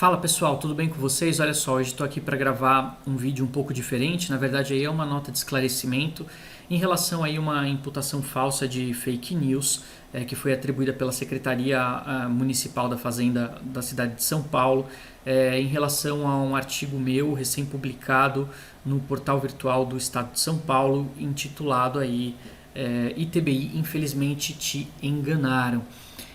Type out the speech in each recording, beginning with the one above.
Fala pessoal, tudo bem com vocês? Olha só, hoje estou aqui para gravar um vídeo um pouco diferente. Na verdade, aí é uma nota de esclarecimento em relação aí a uma imputação falsa de fake news que foi atribuída pela Secretaria Municipal da Fazenda da cidade de São Paulo em relação a um artigo meu recém-publicado no portal virtual do Estado de São Paulo intitulado aí ITBI, infelizmente te enganaram.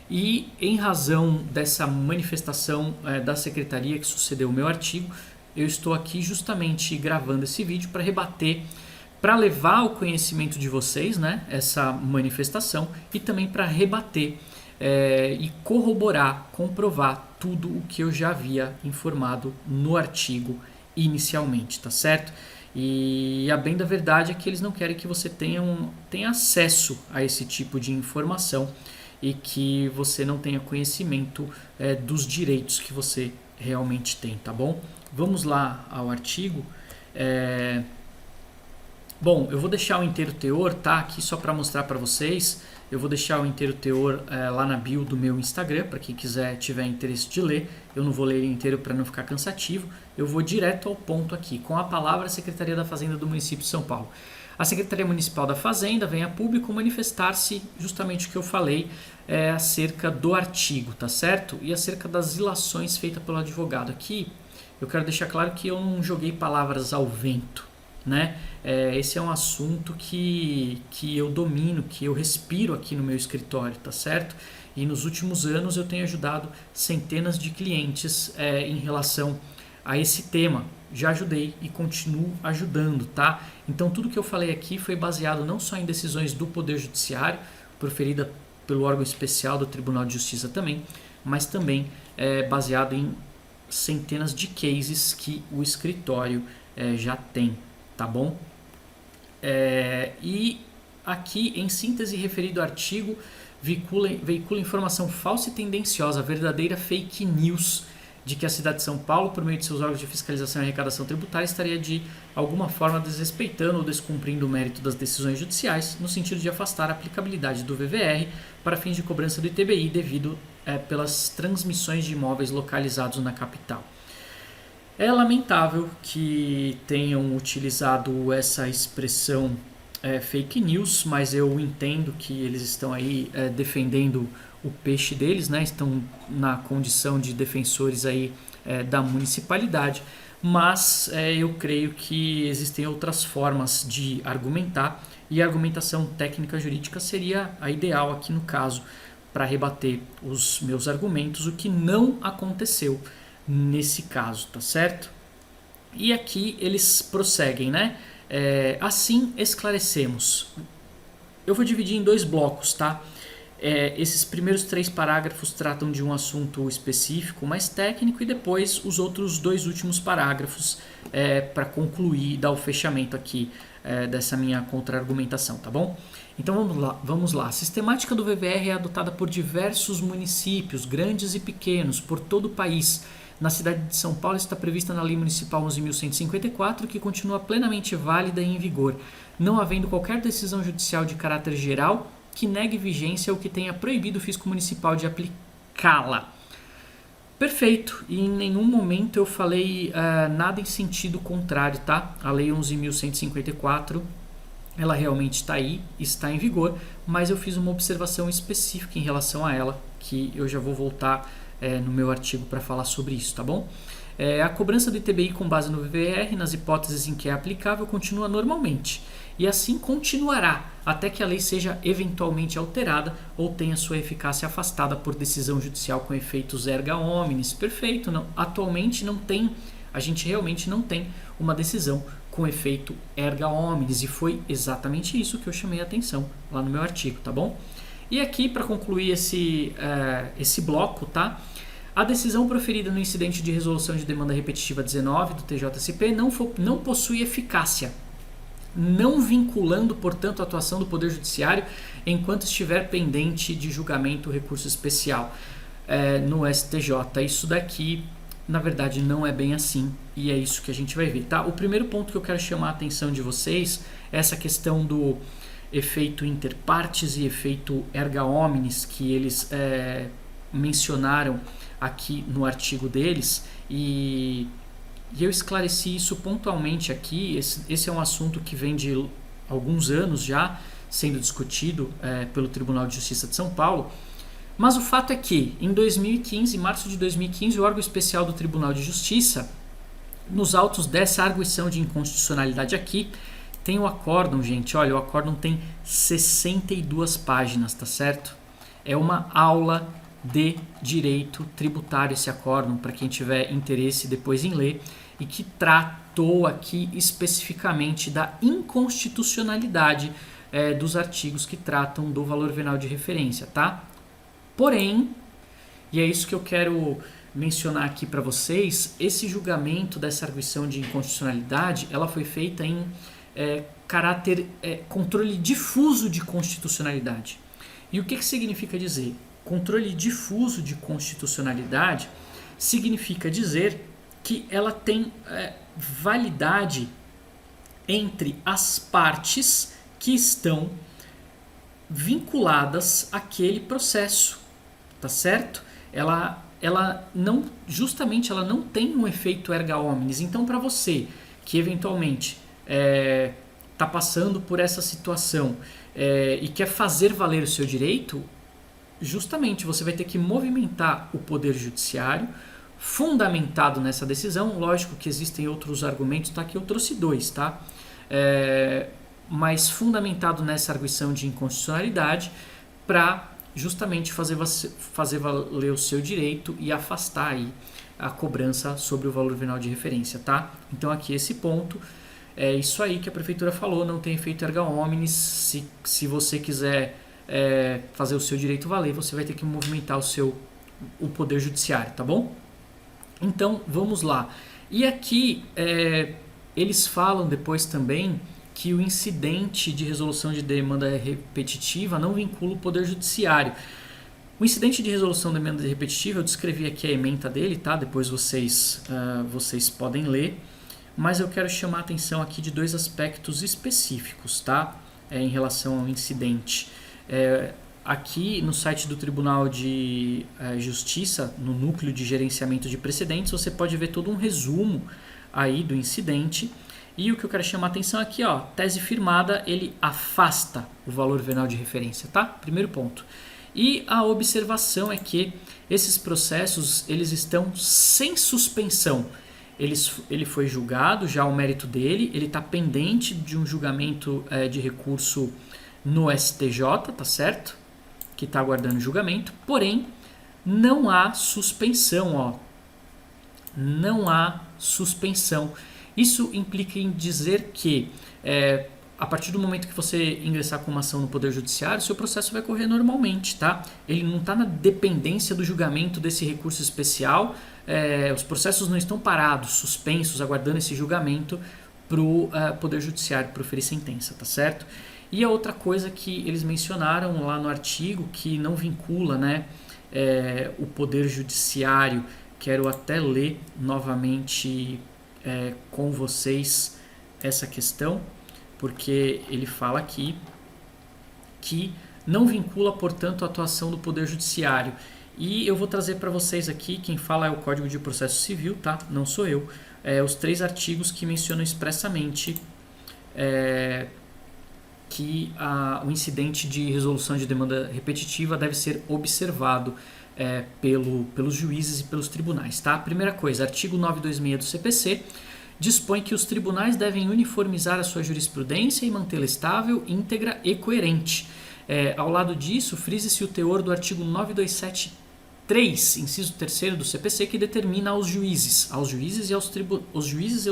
E em razão dessa manifestação da secretaria que sucedeu o meu artigo, eu estou aqui justamente gravando esse vídeo para rebater, para levar ao conhecimento de vocês, né, essa manifestação e também para rebater e corroborar, comprovar tudo o que eu já havia informado no artigo inicialmente, tá certo? E a bem da verdade é que eles não querem que você tenha acesso a esse tipo de informação e que você não tenha conhecimento dos direitos que você realmente tem, tá bom? Vamos lá ao artigo. Bom, eu vou deixar o inteiro teor, tá? Aqui só para mostrar para vocês. Eu vou deixar o inteiro teor lá na bio do meu Instagram, para quem quiser, tiver interesse de ler. Eu não vou ler ele inteiro para não ficar cansativo. Eu vou direto ao ponto aqui, com a palavra Secretaria da Fazenda do município de São Paulo. A Secretaria Municipal da Fazenda vem a público manifestar-se justamente o que eu falei acerca do artigo, tá certo? E acerca das ilações feitas pelo advogado. Aqui eu quero deixar claro que eu não joguei palavras ao vento, né? Esse é um assunto que eu domino, que eu respiro aqui no meu escritório, tá certo? E nos últimos anos eu tenho ajudado centenas de clientes em relação a esse tema. Já ajudei e continuo ajudando, tá? Então tudo que eu falei aqui foi baseado não só em decisões do Poder Judiciário, proferida pelo órgão especial do Tribunal de Justiça também, mas também baseado em centenas de cases que o escritório já tem, tá bom? E aqui, em síntese, referido ao artigo, veicula informação falsa e tendenciosa, verdadeira fake news, de que a cidade de São Paulo, por meio de seus órgãos de fiscalização e arrecadação tributária, estaria de alguma forma desrespeitando ou descumprindo o mérito das decisões judiciais, no sentido de afastar a aplicabilidade do VVR para fins de cobrança do ITBI devido pelas transmissões de imóveis localizados na capital. É lamentável que tenham utilizado essa expressão fake news, mas eu entendo que eles estão aí defendendo o peixe deles, né? Estão na condição de defensores aí da municipalidade, mas eu creio que existem outras formas de argumentar e a argumentação técnica jurídica seria a ideal aqui no caso para rebater os meus argumentos, o que não aconteceu nesse caso, tá certo? E aqui eles prosseguem, né? Assim esclarecemos. Eu vou dividir em dois blocos, tá? Esses primeiros 3 parágrafos tratam de um assunto específico, mais técnico, e depois os outros 2 últimos parágrafos para concluir e dar o fechamento aqui dessa minha contra-argumentação, tá bom? Então vamos lá. A sistemática do VVR é adotada por diversos municípios, grandes e pequenos, por todo o país. Na cidade de São Paulo está prevista na Lei Municipal 11.154, que continua plenamente válida e em vigor, não havendo qualquer decisão judicial de caráter geral que negue vigência ou que tenha proibido o fisco municipal de aplicá-la. Perfeito, e em nenhum momento eu falei nada em sentido contrário, tá? A Lei 11.154, ela realmente está aí, está em vigor, mas eu fiz uma observação específica em relação a ela, que eu já vou voltar no meu artigo para falar sobre isso, tá bom? A cobrança do ITBI com base no VVR, nas hipóteses em que é aplicável, continua normalmente. E assim continuará, até que a lei seja eventualmente alterada ou tenha sua eficácia afastada por decisão judicial com efeitos erga omnes. Perfeito, não, atualmente não tem, a gente realmente não tem uma decisão com efeito erga omnes, e foi exatamente isso que eu chamei a atenção lá no meu artigo, tá bom? E aqui, para concluir esse bloco, tá? A decisão proferida no incidente de resolução de demanda repetitiva 19 do TJSP não possui eficácia, não vinculando, portanto, a atuação do Poder Judiciário enquanto estiver pendente de julgamento o recurso especial no STJ. Isso daqui, na verdade, não é bem assim, e é isso que a gente vai ver, tá? O primeiro ponto que eu quero chamar a atenção de vocês é essa questão do efeito interpartes e efeito erga omnes que eles mencionaram aqui no artigo deles e eu esclareci isso pontualmente aqui. Esse é um assunto que vem de alguns anos já sendo discutido pelo Tribunal de Justiça de São Paulo, mas o fato é que em 2015, em março de 2015, o órgão especial do Tribunal de Justiça, nos autos dessa arguição de inconstitucionalidade aqui, tem o acórdão, gente, olha, o acórdão tem 62 páginas, tá certo? É uma aula de direito tributário esse acórdão, para quem tiver interesse depois em ler, e que tratou aqui especificamente da inconstitucionalidade dos artigos que tratam do valor venal de referência, tá? Porém, e é isso que eu quero mencionar aqui para vocês, esse julgamento dessa arguição de inconstitucionalidade, ela foi feita em caráter controle difuso de constitucionalidade. E o que significa dizer? Controle difuso de constitucionalidade significa dizer que ela tem validade entre as partes que estão vinculadas àquele processo, tá certo? Ela não, justamente ela não tem um efeito erga omnes. Então, para você que eventualmente está passando por essa situação e quer fazer valer o seu direito, justamente você vai ter que movimentar o poder judiciário fundamentado nessa decisão. Lógico que existem outros argumentos, tá? Que eu trouxe dois, tá? Mas fundamentado nessa arguição de inconstitucionalidade para justamente fazer valer o seu direito e afastar aí a cobrança sobre o valor venal de referência, tá? Então aqui esse ponto, é isso aí que a prefeitura falou, não tem efeito erga omnes. Se você quiser fazer o seu direito valer, você vai ter que movimentar o poder judiciário, tá bom? Então vamos lá. E aqui eles falam depois também que o incidente de resolução de demanda repetitiva não vincula o poder judiciário. O incidente de resolução de demanda repetitiva, eu descrevi aqui a ementa dele, tá? Depois vocês podem ler, mas eu quero chamar a atenção aqui de dois aspectos específicos, tá? Em relação ao incidente. Aqui no site do Tribunal de Justiça, no núcleo de gerenciamento de precedentes, você pode ver todo um resumo aí do incidente. E o que eu quero chamar a atenção aqui, ó, tese firmada, ele afasta o valor venal de referência, tá? Primeiro ponto. E a observação é que esses processos, eles estão sem suspensão. Ele foi julgado, já o mérito dele, ele está pendente de um julgamento de recurso no STJ, tá certo? Que está aguardando julgamento, porém, não há suspensão, ó. Não há suspensão. Isso implica em dizer que, a partir do momento que você ingressar com uma ação no Poder Judiciário, seu processo vai correr normalmente, tá? Ele não está na dependência do julgamento desse recurso especial, os processos não estão parados, suspensos, aguardando esse julgamento para o Poder Judiciário proferir sentença, tá certo? E a outra coisa que eles mencionaram lá no artigo, que não vincula, né, o Poder Judiciário, quero até ler novamente com vocês essa questão, porque ele fala aqui que não vincula, portanto, a atuação do Poder Judiciário. E eu vou trazer para vocês aqui, quem fala é o Código de Processo Civil, tá? Não sou eu. Os 3 artigos que mencionam expressamente que o incidente de resolução de demanda repetitiva deve ser observado pelos juízes e pelos tribunais, tá? Primeira coisa, artigo 926 do CPC dispõe que os tribunais devem uniformizar a sua jurisprudência e mantê-la estável, íntegra e coerente. Ao lado disso, frise-se o teor do artigo 9273, inciso 3º do CPC, que determina aos juízes e aos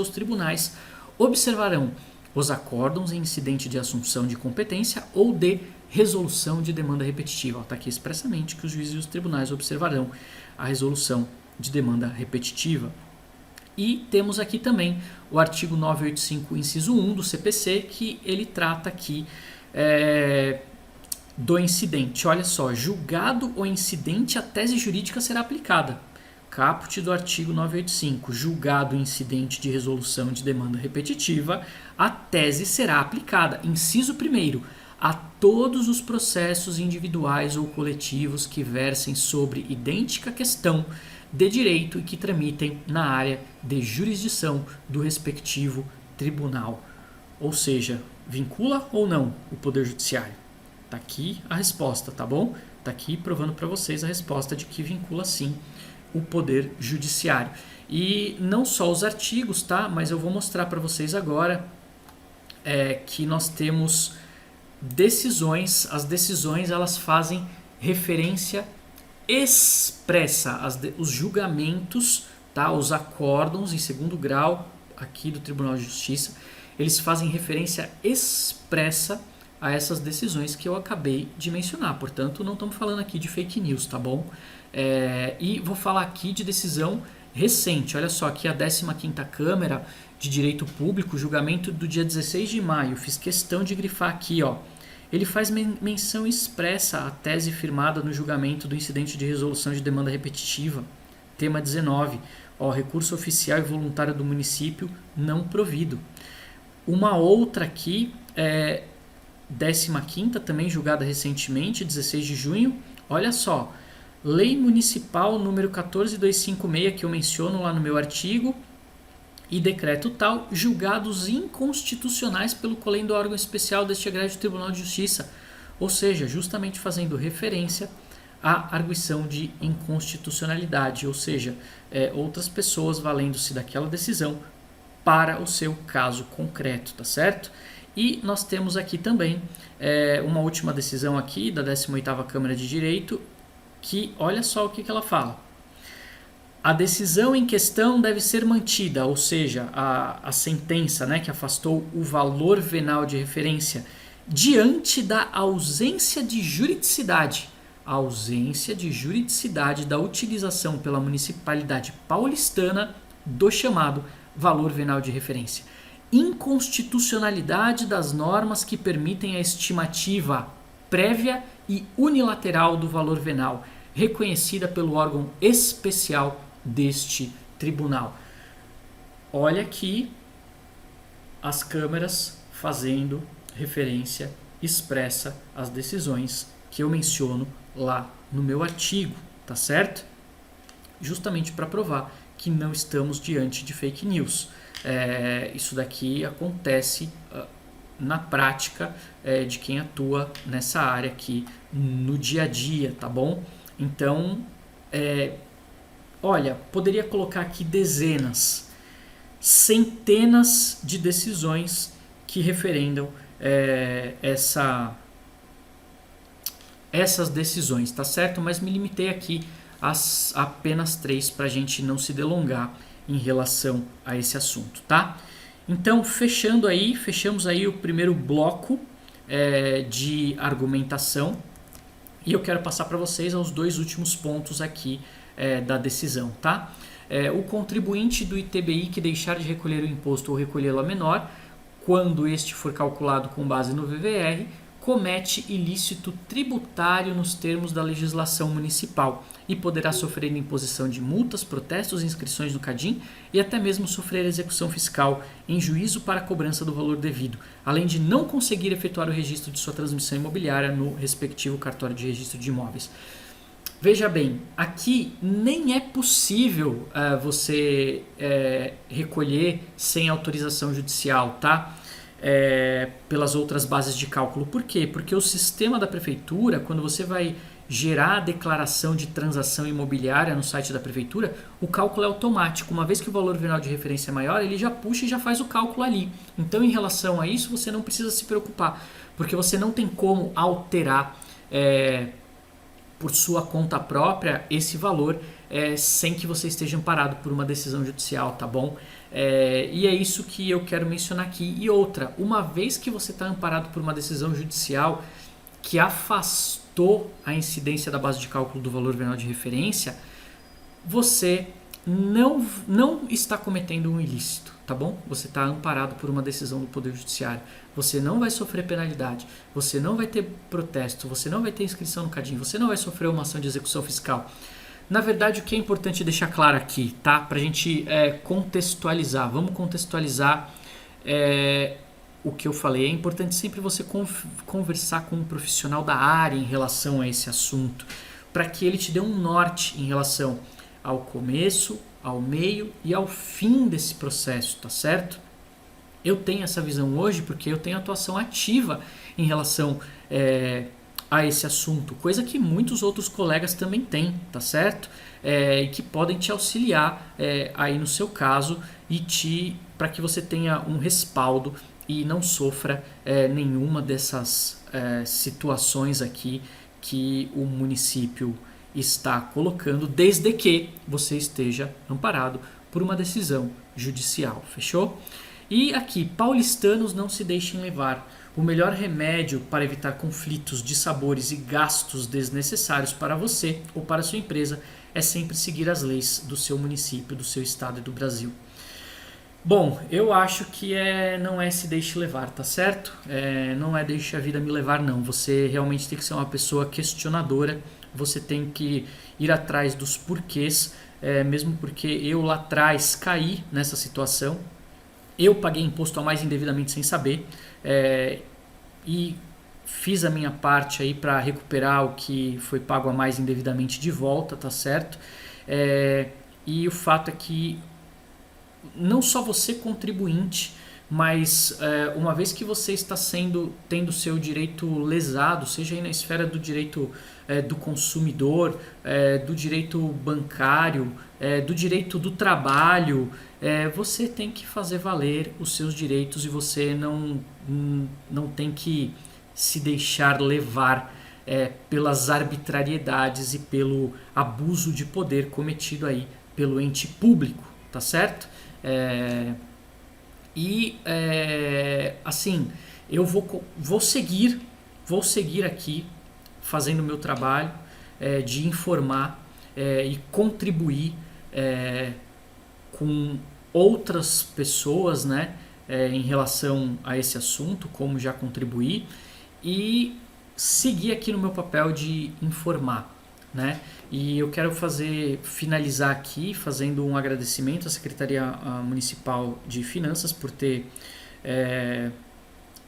tribunais observarão os acórdãos em incidente de assunção de competência ou de resolução de demanda repetitiva. Está aqui expressamente que os juízes e os tribunais observarão a resolução de demanda repetitiva. E temos aqui também o artigo 985, inciso 1 do CPC, que ele trata aqui do incidente. Olha só, julgado o incidente, a tese jurídica será aplicada. Caput do artigo 985, julgado o incidente de resolução de demanda repetitiva, a tese será aplicada. Inciso 1º, a todos os processos individuais ou coletivos que versem sobre idêntica questão de direito e que tramitem na área de jurisdição do respectivo tribunal. Ou seja, vincula ou não o Poder Judiciário? Tá aqui a resposta, tá bom? Tá aqui provando para vocês a resposta de que vincula sim o Poder Judiciário. E não só os artigos, tá? Mas eu vou mostrar para vocês agora que nós temos decisões. As decisões elas fazem referência expressa, os julgamentos, tá? Os acórdãos em segundo grau aqui do Tribunal de Justiça, eles fazem referência expressa a essas decisões que eu acabei de mencionar. Portanto, não estamos falando aqui de fake news, tá bom? E vou falar aqui de decisão recente. Olha só, aqui a 15ª Câmara de Direito Público, julgamento do dia 16 de maio. Fiz questão de grifar aqui, ó. Ele faz menção expressa à tese firmada no julgamento do incidente de resolução de demanda repetitiva, tema 19, recurso oficial e voluntário do município não provido. Uma outra aqui, 15ª, também julgada recentemente, 16 de junho, olha só, Lei Municipal número 14256, que eu menciono lá no meu artigo, e decreto tal, julgados inconstitucionais pelo colendo órgão especial deste egrégio Tribunal de Justiça, ou seja, justamente fazendo referência à arguição de inconstitucionalidade, ou seja, outras pessoas valendo-se daquela decisão para o seu caso concreto, tá certo? E nós temos aqui também uma última decisão aqui da 18ª Câmara de Direito, que olha só o que ela fala. A decisão em questão deve ser mantida, ou seja, a sentença, né, que afastou o valor venal de referência diante da ausência de juridicidade. A ausência de juridicidade da utilização pela municipalidade paulistana do chamado valor venal de referência. Inconstitucionalidade das normas que permitem a estimativa prévia e unilateral do valor venal, reconhecida pelo órgão especial deste tribunal. Olha aqui as câmaras fazendo referência expressa às decisões que eu menciono lá no meu artigo, tá certo? Justamente para provar que não estamos diante de fake news. Isso daqui acontece na prática de quem atua nessa área aqui no dia a dia, tá bom? Então, olha, poderia colocar aqui dezenas, centenas de decisões que referendam essas decisões, tá certo? Mas me limitei aqui a apenas 3 para a gente não se delongar em relação a esse assunto, tá? Então, fechamos aí o primeiro bloco de argumentação e eu quero passar para vocês aos 2 últimos pontos aqui da decisão, tá? O contribuinte do ITBI que deixar de recolher o imposto ou recolhê-lo a menor, quando este for calculado com base no VVR, comete ilícito tributário nos termos da legislação municipal e poderá sofrer imposição de multas, protestos, inscrições no CADIM e até mesmo sofrer execução fiscal em juízo para a cobrança do valor devido, além de não conseguir efetuar o registro de sua transmissão imobiliária no respectivo cartório de registro de imóveis. Veja bem, aqui nem é possível você recolher sem autorização judicial, tá? Pelas outras bases de cálculo. Por quê? Porque o sistema da prefeitura, quando você vai gerar a declaração de transação imobiliária no site da prefeitura, o cálculo é automático. Uma vez que o valor venal de referência é maior, ele já puxa e já faz o cálculo ali. Então, em relação a isso, você não precisa se preocupar, porque você não tem como alterar por sua conta própria esse valor sem que você esteja amparado por uma decisão judicial, tá bom? E é isso que eu quero mencionar aqui. E outra, uma vez que você está amparado por uma decisão judicial que afastou a incidência da base de cálculo do valor venal de referência, você não está cometendo um ilícito, tá bom? Você está amparado por uma decisão do Poder Judiciário. Você não vai sofrer penalidade, você não vai ter protesto, você não vai ter inscrição no CADIM, você não vai sofrer uma ação de execução fiscal. Na verdade, o que é importante deixar claro aqui, tá? Para a gente contextualizar. Vamos contextualizar o que eu falei. É importante sempre você conversar com um profissional da área em relação a esse assunto, para que ele te dê um norte em relação ao começo, ao meio e ao fim desse processo, tá certo? Eu tenho essa visão hoje porque eu tenho atuação ativa em relação a esse assunto, coisa que muitos outros colegas também têm, tá certo? E que podem te auxiliar aí no seu caso e para que você tenha um respaldo e não sofra nenhuma dessas situações aqui que o município está colocando, desde que você esteja amparado por uma decisão judicial, fechou? E aqui, paulistanos, não se deixem levar. O melhor remédio para evitar conflitos de sabores e gastos desnecessários para você ou para sua empresa é sempre seguir as leis do seu município, do seu estado e do Brasil. Bom, eu acho que não é se deixe levar, tá certo? Não é deixe a vida me levar, não. Você realmente tem que ser uma pessoa questionadora, você tem que ir atrás dos porquês, mesmo porque eu lá atrás caí nessa situação. Eu paguei imposto a mais indevidamente sem saber e fiz a minha parte aí para recuperar o que foi pago a mais indevidamente de volta, tá certo? E o fato é que não só você contribuinte, mas uma vez que você está tendo seu direito lesado, seja aí na esfera do direito do consumidor, do direito bancário, do direito do trabalho, você tem que fazer valer os seus direitos e você não tem que se deixar levar pelas arbitrariedades e pelo abuso de poder cometido aí pelo ente público, tá certo? Assim, eu vou seguir aqui fazendo o meu trabalho de informar e contribuir com outras pessoas, né, em relação a esse assunto, como já contribuí, e seguir aqui no meu papel de informar, né? E eu quero finalizar aqui fazendo um agradecimento à Secretaria Municipal de Finanças por ter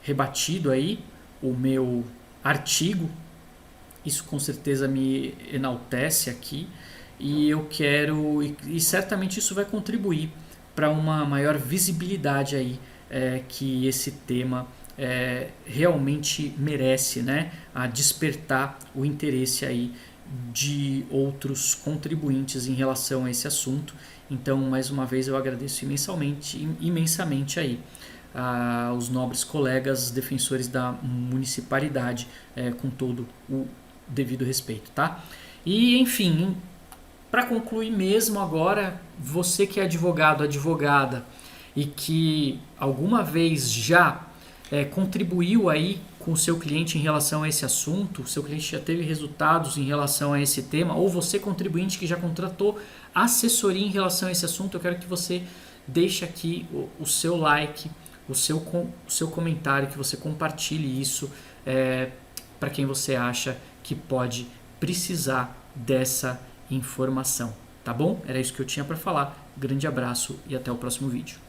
rebatido aí o meu artigo. Isso com certeza me enaltece aqui e eu quero, e certamente isso vai contribuir para uma maior visibilidade aí que esse tema realmente merece, né? A despertar o interesse aí de outros contribuintes em relação a esse assunto. Então, mais uma vez, eu agradeço imensamente aí aos nobres colegas defensores da municipalidade, com todo o devido respeito, tá? E, enfim, para concluir mesmo agora, você que é advogado, advogada e que alguma vez já contribuiu aí com o seu cliente em relação a esse assunto, o seu cliente já teve resultados em relação a esse tema, ou você contribuinte que já contratou assessoria em relação a esse assunto, eu quero que você deixe aqui o seu like, o seu comentário, que você compartilhe isso para quem você acha que pode precisar dessa informação, tá bom? Era isso que eu tinha para falar. Grande abraço e até o próximo vídeo.